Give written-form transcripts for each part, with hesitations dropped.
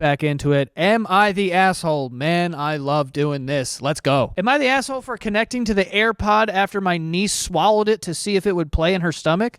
back into it. Am I the asshole? Man, I love doing this. Let's go. Am I the asshole for connecting to the AirPod after my niece swallowed it to see if it would play in her stomach?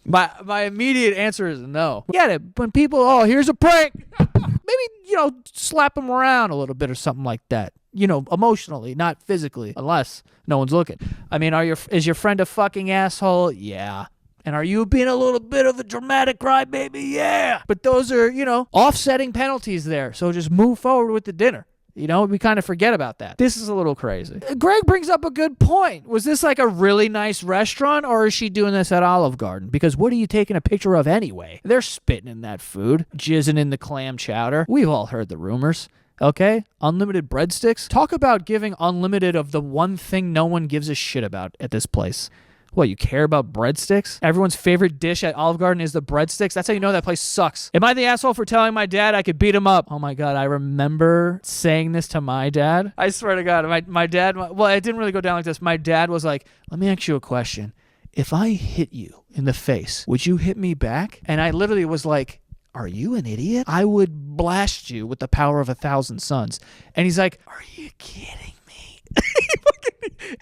My immediate answer is no. Get it? When people, oh, here's a prank. Maybe, slap them around a little bit or something like that. Emotionally, not physically, unless no one's looking. I mean, is your friend a fucking asshole? Yeah. And are you being a little bit of a dramatic crybaby? Yeah. But those are, offsetting penalties there. So just move forward with the dinner. We kind of forget about that. This is a little crazy. Greg brings up a good point. Was this like a really nice restaurant, or is she doing this at Olive Garden? Because what are you taking a picture of anyway? They're spitting in that food, jizzing in the clam chowder. We've all heard the rumors. Okay? Unlimited breadsticks. Talk about giving unlimited of the one thing no one gives a shit about at this place. What, you care about breadsticks? Everyone's favorite dish at Olive Garden is the breadsticks? That's how you know that place sucks. Am I the asshole for telling my dad I could beat him up? Oh my God, I remember saying this to my dad. I swear to God, my dad, well, it didn't really go down like this. My dad was like, let me ask you a question. If I hit you in the face, would you hit me back? And I literally was like, are you an idiot? I would blast you with the power of 1,000 suns. And he's like, are you kidding me?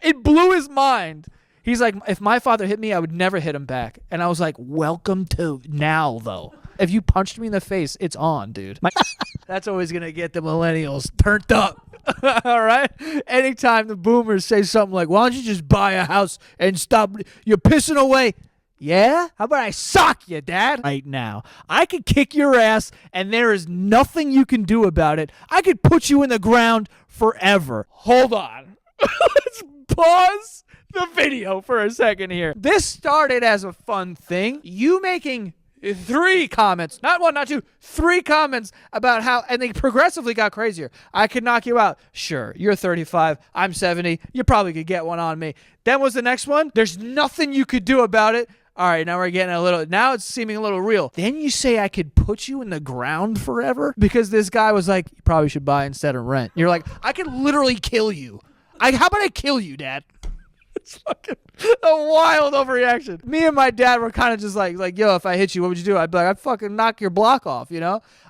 It blew his mind. He's like, if my father hit me, I would never hit him back. And I was like, welcome to now, though. If you punched me in the face, it's on, dude. That's always going to get the millennials turned up. All right? Anytime the boomers say something like, why don't you just buy a house and stop? You're pissing away. Yeah? How about I sock you, Dad? Right now. I could kick your ass, and there is nothing you can do about it. I could put you in the ground forever. Hold on. Let's pause the video for a second here. This started as a fun thing. You making 3 comments, not 1, not 2, 3 comments about how, and they progressively got crazier. I could knock you out. Sure, you're 35, I'm 70, you probably could get one on me. Then was the next one, there's nothing you could do about it. All right, now we're getting now it's seeming a little real. Then you say I could put you in the ground forever? Because this guy was like, you probably should buy instead of rent. You're like, I could literally kill you. How about I kill you, Dad? It's fucking a wild overreaction. Me and my dad were kind of just like, yo, if I hit you, what would you do? I'd be like, I'd fucking knock your block off,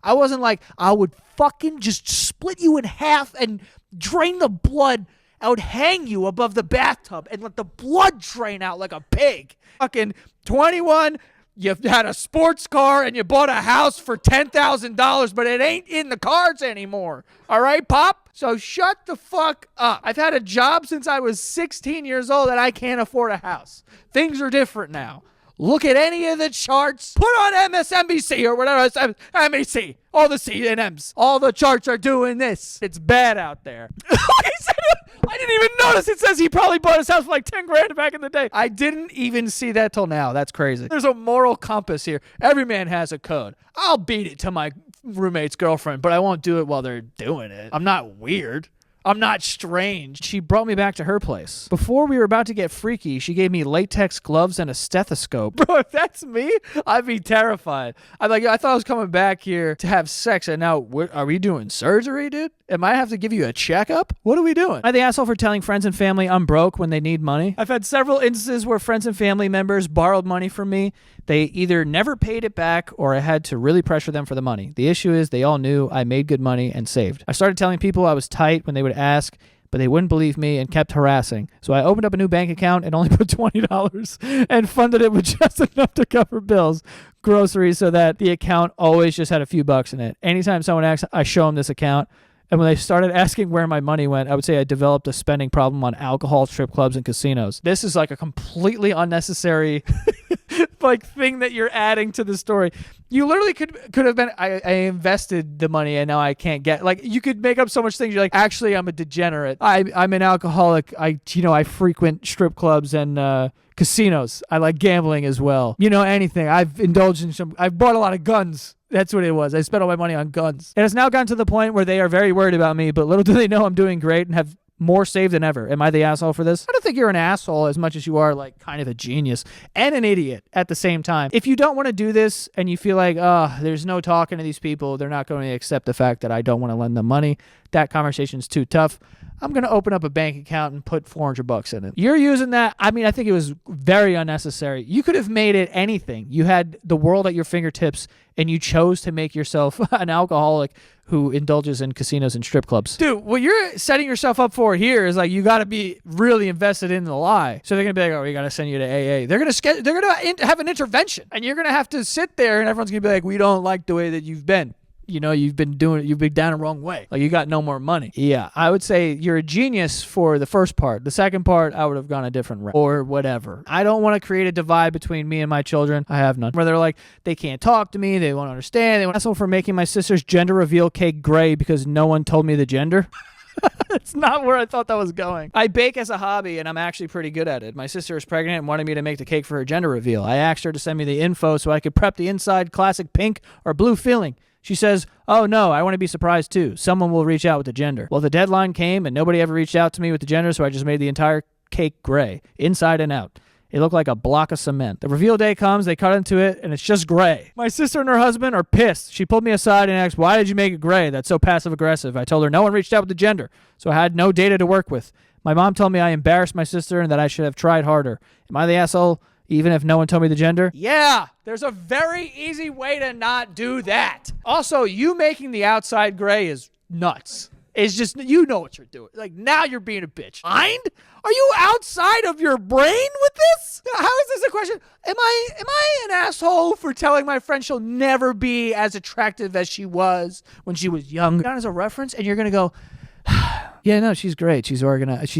I wasn't like, I would fucking just split you in half and drain the blood. I would hang you above the bathtub and let the blood drain out like a pig. Fucking 21, you had a sports car and you bought a house for $10,000, but it ain't in the cards anymore. All right, Pop? So shut the fuck up. I've had a job since I was 16 years old and I can't afford a house. Things are different now. Look at any of the charts. Put on MSNBC or whatever. It's MEC. All the C&Ms. All the charts are doing this. It's bad out there. I didn't even notice. It says he probably bought his house for like 10 grand back in the day. I didn't even see that till now. That's crazy. There's a moral compass here. Every man has a code. I'll beat it to my roommate's girlfriend, but I won't do it while they're doing it. I'm not weird. I'm not strange. She brought me back to her place. Before we were about to get freaky, she gave me latex gloves and a stethoscope. Bro, if that's me, I'd be terrified. I'm like, I thought I was coming back here to have sex, and now are we doing surgery, dude? Am I have to give you a checkup? What are we doing? Am I the asshole for telling friends and family I'm broke when they need money? I've had several instances where friends and family members borrowed money from me. They either never paid it back or I had to really pressure them for the money. The issue is they all knew I made good money and saved. I started telling people I was tight when they would ask, but they wouldn't believe me and kept harassing. So I opened up a new bank account and only put $20 and funded it with just enough to cover bills, groceries, so that the account always just had a few bucks in it. Anytime someone asks, I show them this account. And when they started asking where my money went, I would say I developed a spending problem on alcohol, strip clubs, and casinos. This is like a completely unnecessary thing that you're adding to the story. You literally could have been, I invested the money and now I can't get, you could make up so much things. You're like, actually, I'm a degenerate. I'm an alcoholic. I frequent strip clubs and casinos. I like gambling as well. Anything. I've indulged in I've bought a lot of guns. That's what it was. I spent all my money on guns. It has now gotten to the point where they are very worried about me, but little do they know I'm doing great and have more saved than ever. Am I the asshole for this? I don't think you're an asshole as much as you are kind of a genius and an idiot at the same time. If you don't want to do this and you feel like, there's no talking to these people, they're not going to accept the fact that I don't want to lend them money, that conversation's too tough, I'm going to open up a bank account and put $400 in it. You're using that. I mean, I think it was very unnecessary. You could have made it anything. You had the world at your fingertips and you chose to make yourself an alcoholic who indulges in casinos and strip clubs. Dude, what you're setting yourself up for here is like you got to be really invested in the lie. So they're going to be like, oh, we got to send you to AA. They're going to have an intervention, and you're going to have to sit there, and everyone's going to be like, we don't like the way that you've been. You know, you've been down the wrong way. Like, you got no more money. Yeah, I would say you're a genius for the first part. The second part, I would have gone a different route or whatever. I don't want to create a divide between me and my children. I have none. Where they're like, they can't talk to me. They won't understand. They want asshole for making my sister's gender reveal cake gray because no one told me the gender. That's not where I thought that was going. I bake as a hobby, and I'm actually pretty good at it. My sister is pregnant and wanted me to make the cake for her gender reveal. I asked her to send me the info so I could prep the inside classic pink or blue filling. She says, oh no, I want to be surprised too. Someone will reach out with the gender. Well, the deadline came and nobody ever reached out to me with the gender, so I just made the entire cake gray, inside and out. It looked like a block of cement. The reveal day comes, they cut into it, and it's just gray. My sister and her husband are pissed. She pulled me aside and asked, why did you make it gray? That's so passive-aggressive. I told her no one reached out with the gender, so I had no data to work with. My mom told me I embarrassed my sister and that I should have tried harder. Am I the asshole? Even if no one told me the gender? Yeah, there's a very easy way to not do that. Also, you making the outside gray is nuts. It's just, you know what you're doing. Like, now you're being a bitch. Mind? Are you outside of your brain with this? How is this a question? Am I an asshole for telling my friend she'll never be as attractive as she was when she was young? Down as a reference, and you're going to go, yeah, no, she's great. She's organized.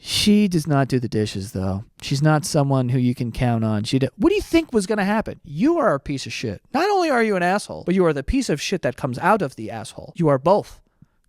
She does not do the dishes, though. She's not someone who you can count on. What do you think was going to happen? You are a piece of shit. Not only are you an asshole, but you are the piece of shit that comes out of the asshole. You are both.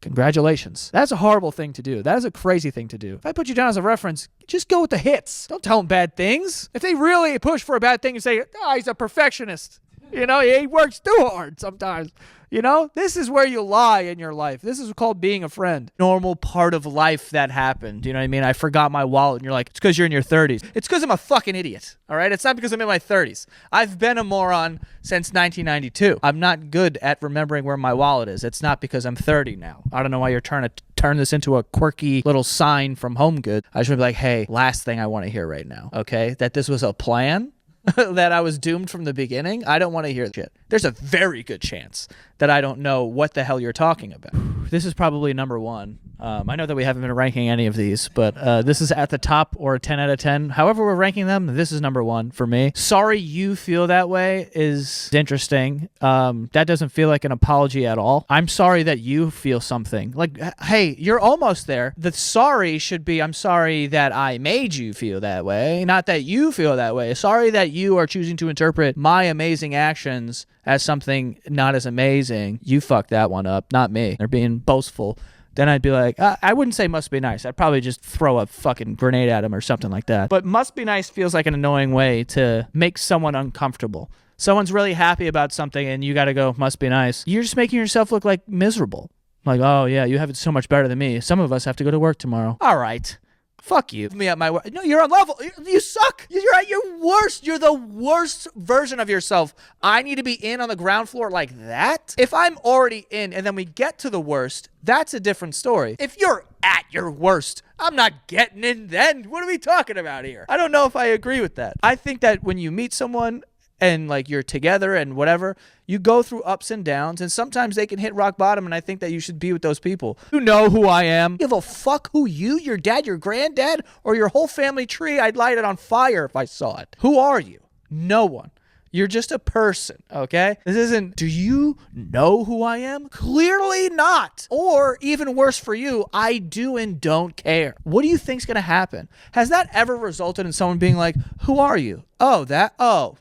Congratulations. That's a horrible thing to do. That is a crazy thing to do. If I put you down as a reference, just go with the hits. Don't tell them bad things. If they really push for a bad thing and say, oh, he's a perfectionist. You know, he works too hard sometimes. You know, this is where you lie in your life. This is called being a friend. Normal part of life that happened. You know what I mean? I forgot my wallet, and you're like, it's because you're in your 30s. It's because I'm a fucking idiot, all right? It's not because I'm in my 30s. I've been a moron since 1992. I'm not good at remembering where my wallet is. It's not because I'm 30 now. I don't know why you're trying to turn this into a quirky little sign from HomeGood. I should be like, hey, last thing I want to hear right now, okay? That this was a plan? That I was doomed from the beginning? I don't want to hear shit. There's a very good chance that I don't know what the hell you're talking about. This is probably number one. I know that we haven't been ranking any of these, but this is at the top or a 10 out of 10. However we're ranking them, this is number one for me. Sorry you feel that way is interesting. That doesn't feel like an apology at all. I'm sorry that you feel something. Like, hey, you're almost there. The sorry should be, I'm sorry that I made you feel that way, not that you feel that way. Sorry that you are choosing to interpret my amazing actions as something not as amazing. You fucked that one up, not me. They're being boastful. Then I'd be like, I wouldn't say must be nice. I'd probably just throw a fucking grenade at him or something like that. But must be nice feels like an annoying way to make someone uncomfortable. Someone's really happy about something and you got to go, must be nice. You're just making yourself look like miserable. Like, oh yeah, you have it so much better than me. Some of us have to go to work tomorrow. All right. Fuck you. Me at my work. No, you're on level. You suck. You're at your worst. You're the worst version of yourself. I need to be in on the ground floor like that? If I'm already in and then we get to the worst, that's a different story. If you're at your worst, I'm not getting in then. What are we talking about here? I don't know if I agree with that. I think that when you meet someone and like you're together and whatever, you go through ups and downs, and sometimes they can hit rock bottom, and I think that you should be with those people. You know who I am. Give a fuck who you, your dad, your granddad, or your whole family tree. I'd light it on fire if I saw it. Who are you? No one. You're just a person, okay? This isn't, do you know who I am? Clearly not. Or even worse for you, I do and don't care. What do you think's gonna happen? Has that ever resulted in someone being like, who are you? Oh, that? Oh,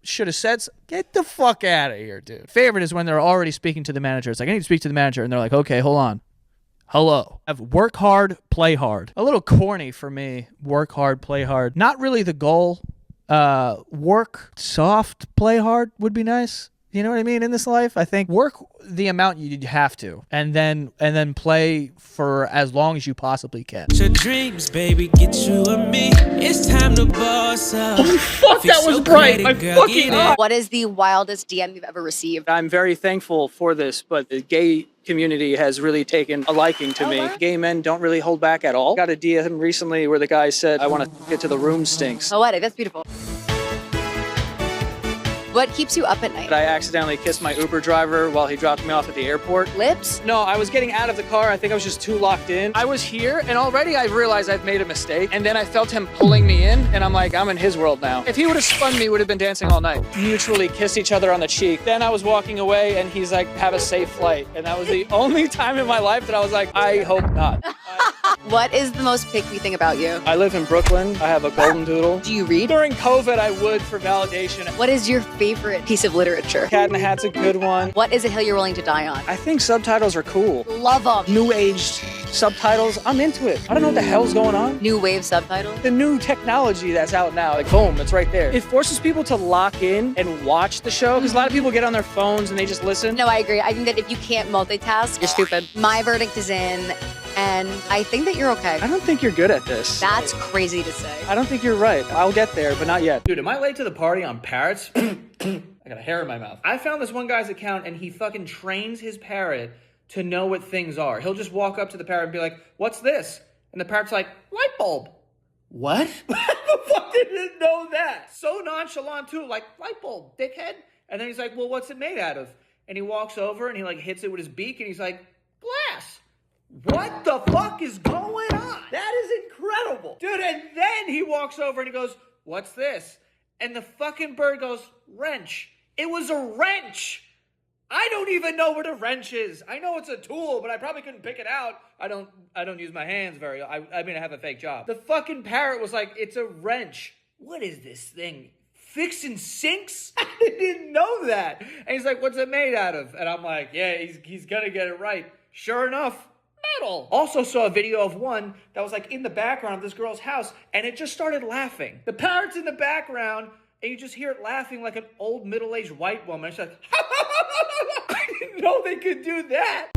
should have said so. Get the fuck out of here, dude. Favorite is when they're already speaking to the manager. It's like, I need to speak to the manager. And they're like, okay, hold on. Hello. I have work hard, play hard. A little corny for me. Work hard, play hard. Not really the goal. Work soft, play hard would be nice. You know what I mean? In this life, I think work the amount you have to, and then play for as long as you possibly can. Your dreams, baby, get you and me. It's time to boss up. Holy fuck, that was bright. My fucking eye. What is the wildest DM you've ever received? I'm very thankful for this, but the gay community has really taken a liking to me. Gay men don't really hold back at all. Got a DM recently where the guy said, I want to get to the room stinks. Poetic, that's beautiful. What keeps you up at night? I accidentally kissed my Uber driver while he dropped me off at the airport. Lips? No, I was getting out of the car. I think I was just too locked in. I was here, and already I realized I've made a mistake. And then I felt him pulling me in, and I'm like, I'm in his world now. If he would have spun me, we would have been dancing all night. Mutually kissed each other on the cheek. Then I was walking away, and he's like, have a safe flight. And that was the only time in my life that I was like, I hope not. What is the most pick-me thing about you? I live in Brooklyn. I have a golden doodle. Do you read? During COVID, I would for validation. What is your favorite piece of literature? Cat in the Hat's a good one. What is a hill you're willing to die on? I think subtitles are cool. Love them. New age subtitles, I'm into it. I don't know what the hell's going on. New wave subtitles? The new technology that's out now, like boom, it's right there. It forces people to lock in and watch the show because a lot of people get on their phones and they just listen. No, I agree. I think that if you can't multitask, you're stupid. My verdict is in, and I think that you're okay. I don't think you're good at this. That's crazy to say. I don't think you're right. I'll get there, but not yet. Dude, am I late to the party on parrots? I got a hair in my mouth. I found this one guy's account and he fucking trains his parrot to know what things are. He'll just walk up to the parrot and be like, what's this? And the parrot's like, light bulb. What? The fuck didn't know that? So nonchalant too, like, light bulb, dickhead. And then he's like, well, what's it made out of? And he walks over and he like hits it with his beak and he's like, glass. What the fuck is going on? That is incredible. Dude, and then he walks over and he goes, what's this? And the fucking bird goes, wrench. It was a wrench. I don't even know what a wrench is. I know it's a tool, but I probably couldn't pick it out. I don't use my hands very. I mean, I have a fake job. The fucking parrot was like, it's a wrench. What is this thing? Fixing sinks? I didn't know that. And he's like, what's it made out of? And I'm like, yeah, he's gonna get it right. Sure enough, metal. Also saw a video of one that was like in the background of this girl's house, and it just started laughing. The parrot's in the background, and you just hear it laughing like an old middle-aged white woman. She's like, I didn't know they could do that.